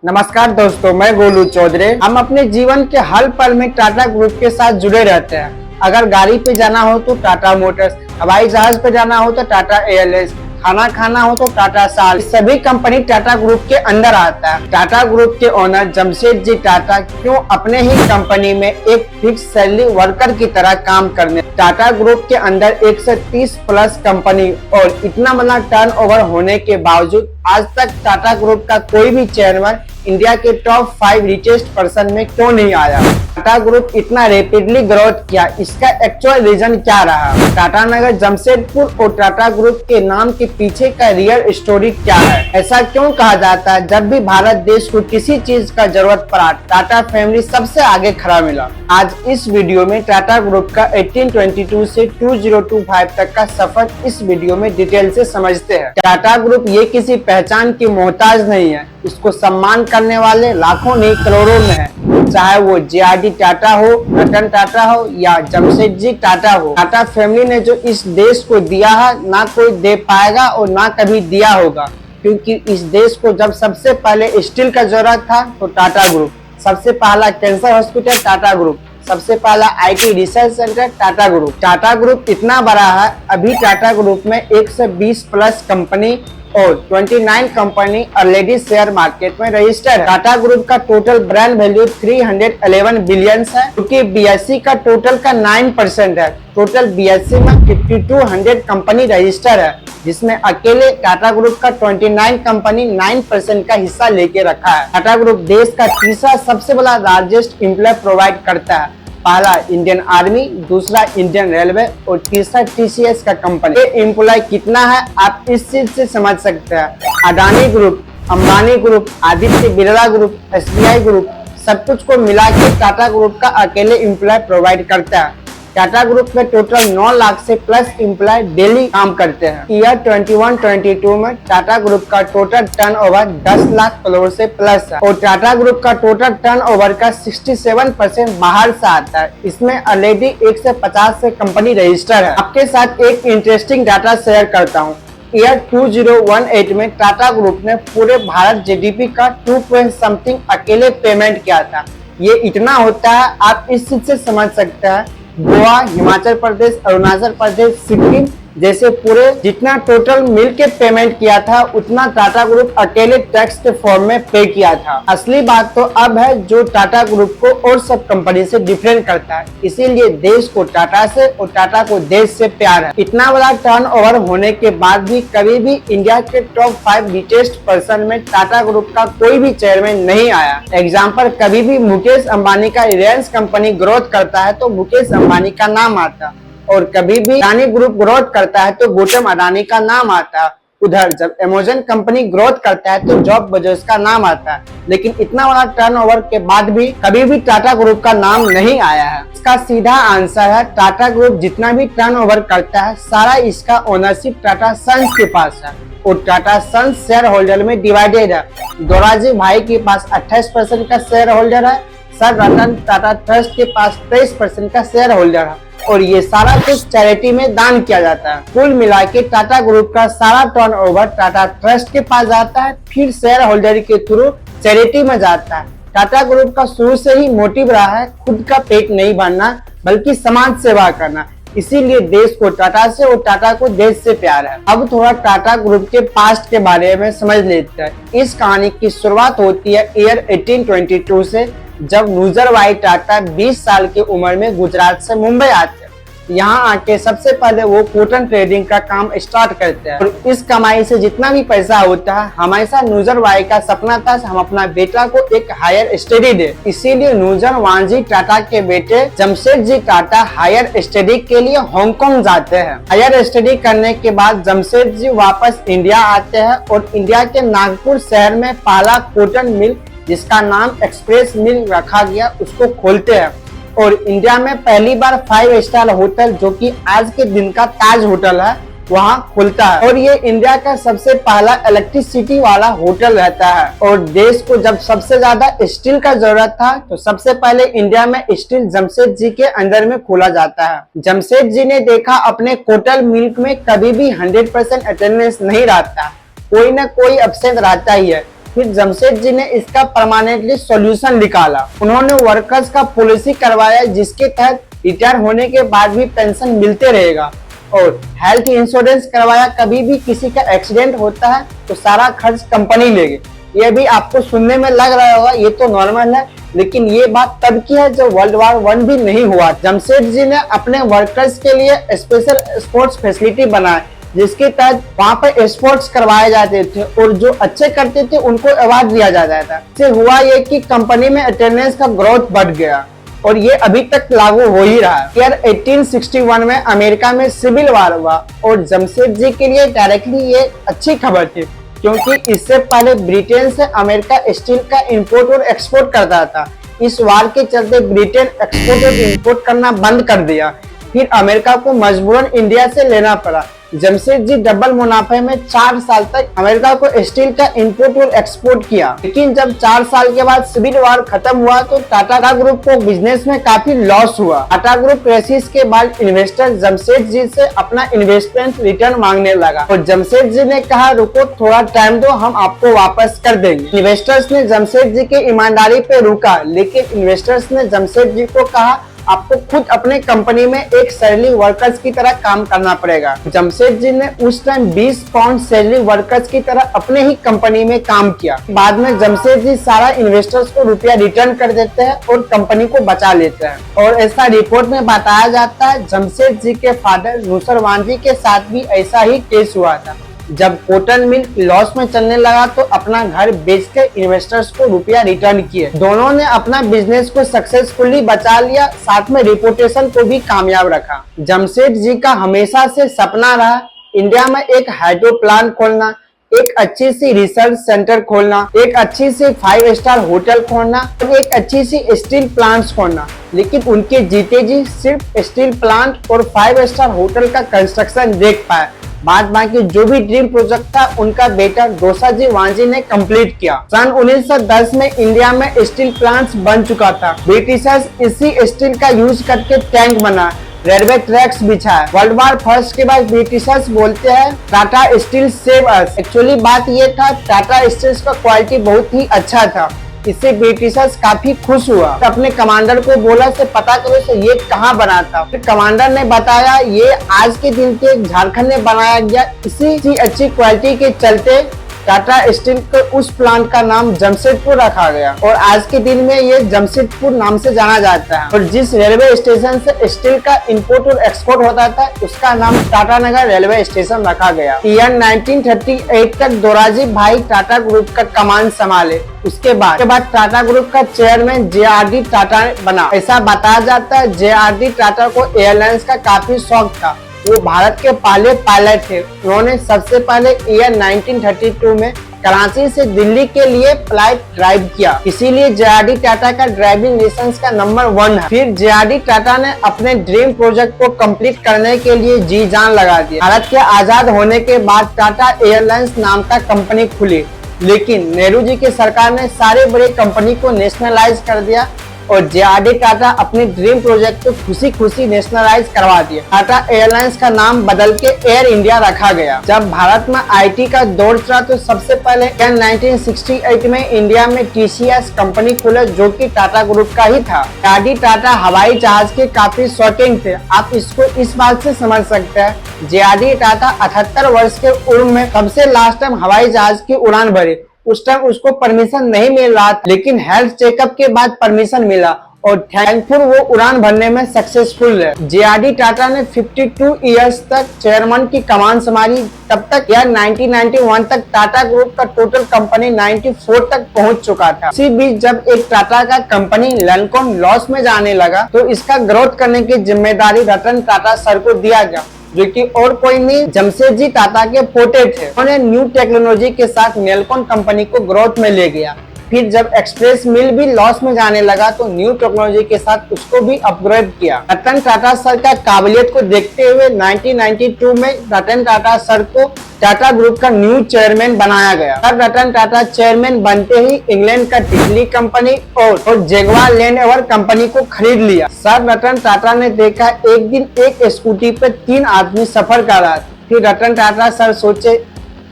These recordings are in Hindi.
नमस्कार दोस्तों, मैं गोलू चौधरी। हम अपने जीवन के हर पल में टाटा ग्रुप के साथ जुड़े रहते हैं। अगर गाड़ी पे जाना हो तो टाटा मोटर्स, हवाई जहाज पे जाना हो तो टाटा एयरलाइंस, खाना खाना हो तो टाटा साल, सभी कंपनी टाटा ग्रुप के अंदर आता है। टाटा ग्रुप के ओनर जमशेदजी टाटा क्यों अपने ही कंपनी में एक फिक्स सैलरी वर्कर की तरह काम करने। टाटा ग्रुप के अंदर 130 प्लस कंपनी और इतना बड़ा टर्नओवर होने के बावजूद आज तक टाटा ग्रुप का कोई भी चेयरमैन इंडिया के टॉप 5 रिचेस्ट पर्सन में क्यों नहीं आया। टाटा ग्रुप इतना रैपिडली ग्रोथ किया, इसका एक्चुअल रीजन क्या रहा। टाटा नगर जमशेदपुर और टाटा ग्रुप के नाम के पीछे का रियल स्टोरी क्या है। ऐसा क्यों कहा जाता है जब भी भारत देश को किसी चीज का जरूरत पड़ा टाटा फैमिली सबसे आगे खड़ा मिला। आज इस वीडियो में टाटा ग्रुप का 1822 से 2025 तक का सफर इस वीडियो में डिटेल से समझते हैं। टाटा ग्रुप ये किसी पहचान की मोहताज नहीं है, इसको सम्मान करने वाले लाखों नहीं करोड़ों में है। चाहे वो जे.आर.डी. टाटा हो, रतन टाटा हो या जमशेदजी टाटा हो, टाटा फैमिली ने जो इस देश को दिया है ना कोई दे पाएगा और ना कभी दिया होगा। क्योंकि इस देश को जब सबसे पहले स्टील का जरूरत था तो टाटा ग्रुप, सबसे पहला कैंसर हॉस्पिटल टाटा ग्रुप, सबसे पहला IT research centre Tata group. Tata group इतना बड़ा है, अभी टाटा ग्रुप में 120 प्लस कंपनी और 29 कंपनी ऑलरेडी शेयर मार्केट में रजिस्टर्ड है। टाटा ग्रुप का टोटल ब्रांड वैल्यू 311 बिलियन है, क्योंकि BSE का टोटल का 9% है। टोटल BSE में 5200 कंपनी रजिस्टर है, जिसमें अकेले टाटा ग्रुप का 29 कंपनी 9% का हिस्सा लेके रखा है। टाटा ग्रुप देश का तीसरा सबसे बड़ा लार्जेस्ट एम्प्लॉय प्रोवाइड करता है। पहला इंडियन आर्मी, दूसरा इंडियन रेलवे और तीसरा TCS का कंपनी। ये एम्प्लॉय कितना है आप इस चीज से समझ सकते हैं। Adani group, Ambani group, Aditya Birla group, SBI group, सब कुछ को मिला के टाटा ग्रुप का अकेले एम्प्लॉय प्रोवाइड करता है। टाटा ग्रुप में टोटल 9 लाख से प्लस एम्प्लॉय डेली काम करते हैं। ईयर 21-22 में टाटा ग्रुप का टोटल टर्नओवर 10 लाख करोड़ से प्लस है और टाटा ग्रुप का टोटल टर्नओवर का 67% बाहर से आता है। इसमें ऑलरेडी 150 से कंपनी रजिस्टर है। आपके साथ एक इंटरेस्टिंग डाटा शेयर करता हूँ। ईयर 2018 में टाटा ग्रुप ने पूरे भारत GDP का 2 समथिंग अकेले पेमेंट किया था। ये इतना होता है आप इस चीज से समझ सकते हैं। गोवा, हिमाचल प्रदेश, अरुणाचल प्रदेश, सिक्किम जैसे पूरे जितना टोटल मिलके पेमेंट किया था उतना टाटा ग्रुप अकेले टैक्स के फॉर्म में पे किया था। असली बात तो अब है जो टाटा ग्रुप को और सब कंपनी से डिफरेंट करता है। इसीलिए देश को टाटा से और टाटा को देश से प्यार है। इतना बड़ा टर्नओवर होने के बाद भी कभी भी इंडिया के टॉप 5 रिचेस्ट पर्सन में टाटा ग्रुप का कोई भी चेयरमैन नहीं आया। एग्जाम्पल, कभी भी मुकेश अंबानी का रिलायंस कंपनी ग्रोथ करता है तो मुकेश अंबानी का नाम आता, और कभी भी अडानी ग्रुप ग्रोथ करता है तो गौतम अडानी का नाम आता है। उधर जब अमेज़न कंपनी ग्रोथ करता है तो जॉब बेजोस का नाम आता है। लेकिन इतना बड़ा टर्नओवर के बाद भी कभी भी टाटा ग्रुप का नाम नहीं आया है। इसका सीधा आंसर है टाटा ग्रुप जितना भी टर्नओवर करता है सारा इसका ओनरशिप टाटा सन्स के पास है और टाटा सन्स शेयर होल्डर में डिवाइडेड है। दोराजी भाई के पास 28% का शेयर होल्डर है, सर रतन टाटा ट्रस्ट के पास 23% का शेयर होल्डर है और ये सारा कुछ चैरिटी में दान किया जाता है। कुल मिला के टाटा ग्रुप का सारा टर्नओवर टाटा ट्रस्ट के पास जाता है, फिर शेयर होल्डर के थ्रू चैरिटी में जाता है। टाटा ग्रुप का शुरू से ही मोटिव रहा है खुद का पेट नहीं भरना बल्कि समाज सेवा करना। इसीलिए देश को टाटा से और टाटा को देश से प्यार है। अब थोड़ा टाटा ग्रुप के पास्ट के बारे में समझ लेते हैं। इस कहानी की शुरुआत होती है ईयर 1822 से, जब नूजरभाई टाटा 20 साल की उम्र में गुजरात से मुंबई आते हैं। यहाँ आके सबसे पहले वो कॉटन ट्रेडिंग का काम स्टार्ट करते हैं और इस कमाई से जितना भी पैसा होता है हमेशा नूजरभाई का सपना था हम अपना बेटा को एक हायर स्टडी दे। इसीलिए नूजर वांजी टाटा के बेटे जमशेदजी टाटा हायर स्टडी के लिए हांगकांग जाते हैं। हायर स्टडी करने के बाद जमशेदजी वापस इंडिया आते हैं और इंडिया के नागपुर शहर में पहला कॉटन मिल जिसका नाम एक्सप्रेस मिल रखा गया उसको खोलते हैं और इंडिया में पहली बार 5 स्टार होटल जो कि आज के दिन का ताज होटल है वहाँ खुलता है और ये इंडिया का सबसे पहला इलेक्ट्रिसिटी वाला होटल रहता है। और देश को जब सबसे ज्यादा स्टील का जरूरत था तो सबसे पहले इंडिया में स्टील जमशेदजी के अंदर में खोला जाता है। जमशेदजी ने देखा अपने कोटल मिल्क में कभी भी 100% अटेंडेंस नहीं रहता, कोई ना कोई एब्सेंट रहता ही है। फिर जमशेदजी ने इसका परमानेंटली सॉल्यूशन निकाला। उन्होंने वर्कर्स का पॉलिसी करवाया जिसके तहत रिटायर होने के बाद भी पेंशन मिलते रहेगा, और हेल्थ इंश्योरेंस करवाया। कभी भी किसी का एक्सीडेंट होता है तो सारा खर्च कंपनी लेगी। ये भी आपको सुनने में लग रहा होगा ये तो नॉर्मल है, लेकिन ये बात तब की है जब वर्ल्ड वार 1 भी नहीं हुआ। जमशेदजी ने अपने वर्कर्स के लिए स्पेशल स्पोर्ट्स फैसिलिटी बनाए जिसके तहत वहाँ पर स्पोर्ट्स करवाए जाते थे, और जो अच्छे करते थे उनको अवार्ड दिया जाता था। इससे हुआ ये कि कंपनी में अटेंडेंस का ग्रोथ बढ़ गया, और ये अभी तक लागू हो ही रहा है। ईयर 1861 में अमेरिका में सिविल वार हुआ, और जमशेदजी के लिए डायरेक्टली ये अच्छी खबर थी, क्योंकि इससे पहले ब्रिटेन से अमेरिका स्टील का इंपोर्ट और एक्सपोर्ट करता था। इस वार के चलते ब्रिटेन एक्सपोर्ट और इंपोर्ट करना बंद कर दिया। फिर अमेरिका को मजबूरन इंडिया से लेना पड़ा। जमशेदजी डबल मुनाफे में 4 साल तक अमेरिका को स्टील का इंपोर्ट और एक्सपोर्ट किया, लेकिन जब 4 साल के बाद सिविल वार खत्म हुआ तो टाटा ग्रुप को बिजनेस में काफी लॉस हुआ। टाटा ग्रुप क्राइसिस के बाद इन्वेस्टर जमशेदजी से अपना इन्वेस्टमेंट रिटर्न मांगने लगा, और जमशेदजी ने कहा रुको थोड़ा टाइम दो, हम आपको वापस कर देंगे। इन्वेस्टर्स ने जमशेदजी की ईमानदारी पे रुका, लेकिन इन्वेस्टर्स ने जमशेदजी को कहा आपको खुद अपने कंपनी में एक सैलरी वर्कर्स की तरह काम करना पड़ेगा। जमशेदजी ने उस टाइम 20 पाउंड सैलरी वर्कर्स की तरह अपने ही कंपनी में काम किया। बाद में जमशेदजी सारा इन्वेस्टर्स को रुपया रिटर्न कर देते हैं और कंपनी को बचा लेते हैं। और ऐसा रिपोर्ट में बताया जाता है जमशेदजी के फादर नुसरवानजी के साथ भी ऐसा ही केस हुआ था। जब कॉटन मिल लॉस में चलने लगा तो अपना घर बेचकर इन्वेस्टर्स को रुपया रिटर्न किए। दोनों ने अपना बिजनेस को सक्सेसफुली बचा लिया, साथ में रिपोर्टेशन को भी कामयाब रखा। जमशेदजी का हमेशा से सपना रहा इंडिया में एक हाइड्रो प्लांट खोलना, एक अच्छी सी रिसर्च सेंटर खोलना, एक अच्छी सी 5 स्टार होटल खोलना और एक अच्छी सी स्टील प्लांट्स खोलना। लेकिन उनके जीते जी सिर्फ स्टील प्लांट और 5 स्टार होटल का कंस्ट्रक्शन देख पाए। बाद बाकी जो भी ड्रीम प्रोजेक्ट था उनका बेटा दोसाजी वांजी ने कंप्लीट किया। सन 1910 में इंडिया में स्टील प्लांट्स बन चुका था। ब्रिटिशर्स इसी स्टील का यूज करके टैंक बना, रेलवे ट्रैक्स बिछाया। वर्ल्ड वार फर्स्ट के बाद ब्रिटिशर्स बोलते हैं Tata steel save us. Actually बात ये था टाटा स्टील का क्वालिटी बहुत ही अच्छा था, इससे ब्रिटिशर्स काफी खुश हुआ। तो अपने कमांडर को बोला से पता करो से ये कहाँ बना था। फिर कमांडर ने बताया ये आज के दिन के झारखंड में बनाया गया। इसी अच्छी क्वालिटी के चलते टाटा स्टील के उस प्लांट का नाम जमशेदपुर रखा गया, और आज के दिन में ये जमशेदपुर नाम से जाना जाता है। और जिस रेलवे स्टेशन से स्टील का इंपोर्ट और एक्सपोर्ट होता था उसका नाम टाटा नगर रेलवे स्टेशन रखा गया। ईयर 1938 तक दोराजी भाई टाटा ग्रुप का कमान संभाले। उसके बाद टाटा ग्रुप का चेयरमैन JRD टाटा बना। ऐसा बताया जाता है JRD टाटा को एयरलाइंस का काफी शौक था। वो भारत के पहले पायलट थे। उन्होंने सबसे पहले ईयर 1932 में कराची से दिल्ली के लिए फ्लाइट ड्राइव किया, इसीलिए JRD टाटा का ड्राइविंग लाइसेंस का नंबर 1 है। फिर JRD टाटा ने अपने ड्रीम प्रोजेक्ट को कंप्लीट करने के लिए जी जान लगा दिया। भारत के आजाद होने के बाद टाटा एयरलाइंस नाम का कंपनी खुली, लेकिन नेहरू जी की सरकार ने सारे बड़े कंपनी को नेशनलाइज कर दिया, और JRD टाटा अपने ड्रीम प्रोजेक्ट को खुशी खुशी नेशनलाइज करवा दिया। टाटा एयरलाइंस का नाम बदल के एयर इंडिया रखा गया। जब भारत में IT का दौर चला तो सबसे पहले 1968 में इंडिया में TCS कंपनी खुला, जो कि टाटा ग्रुप का ही था। JRD टाटा हवाई जहाज के काफी शौकीन थे। आप इसको इस बात से समझ सकते हैं JRD टाटा 78 वर्ष के उम्र में सबसे लास्ट टाइम हवाई जहाज की उड़ान भरी। उस टाइम उसको परमिशन नहीं मिल रहा था, लेकिन हेल्थ चेकअप के बाद परमिशन मिला, और थैंकफुल वो उड़ान भरने में सक्सेसफुल है। JRD टाटा ने 52 इयर्स तक चेयरमैन की कमान संभाली। तब तक यार 1991 तक टाटा ग्रुप का टोटल कंपनी 94 तक पहुंच चुका था। इसी बीच जब एक टाटा का कंपनी लैंडकॉम लॉस में जाने लगा तो इसका ग्रोथ करने की जिम्मेदारी रतन टाटा सर को दिया गया, जो कि और कोई नहीं जमशेदजी टाटा के पोते थे। उन्होंने न्यू टेक्नोलॉजी के साथ नेलकॉन कंपनी को ग्रोथ में ले गया। फिर जब एक्सप्रेस मिल भी लॉस में जाने लगा तो न्यू टेक्नोलॉजी के साथ उसको भी अपग्रेड किया। रतन टाटा सर का काबिलियत को देखते हुए 1992 में रतन टाटा सर को टाटा ग्रुप का न्यू चेयरमैन बनाया गया। सर रतन टाटा चेयरमैन बनते ही इंग्लैंड का टिटली कंपनी और जगुआर लैंड रोवर कंपनी को खरीद लिया। सर रतन टाटा ने देखा एक दिन एक स्कूटी पे 3 आदमी सफर कर रहा था। फिर रतन टाटा सर सोचे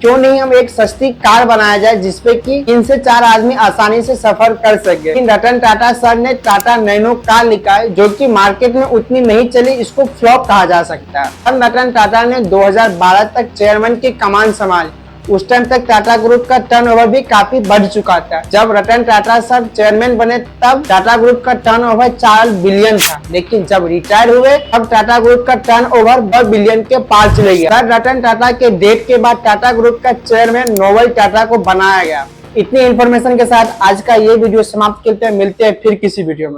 क्यों नहीं हम एक सस्ती कार बनाया जाए जिसपे कि 3 से 4 आदमी आसानी से सफर कर सके। लेकिन रतन टाटा सर ने टाटा नैनो कार निकाली जो कि मार्केट में उतनी नहीं चली, इसको फ्लॉप कहा जा सकता है। रतन टाटा ने 2012 तक चेयरमैन की कमान संभाली। उस टाइम तक टाटा ग्रुप का टर्नओवर भी काफी बढ़ चुका था। जब रतन टाटा सर चेयरमैन बने तब टाटा ग्रुप का टर्नओवर 4 बिलियन था, लेकिन जब रिटायर हुए तब टाटा ग्रुप का टर्नओवर 2 बिलियन के पार चले गया। सर रतन टाटा के डेथ के बाद टाटा ग्रुप का चेयरमैन नोबल टाटा को बनाया गया। इतनी इन्फॉर्मेशन के साथ आज का ये वीडियो समाप्त करते हैं। मिलते हैं फिर किसी वीडियो में।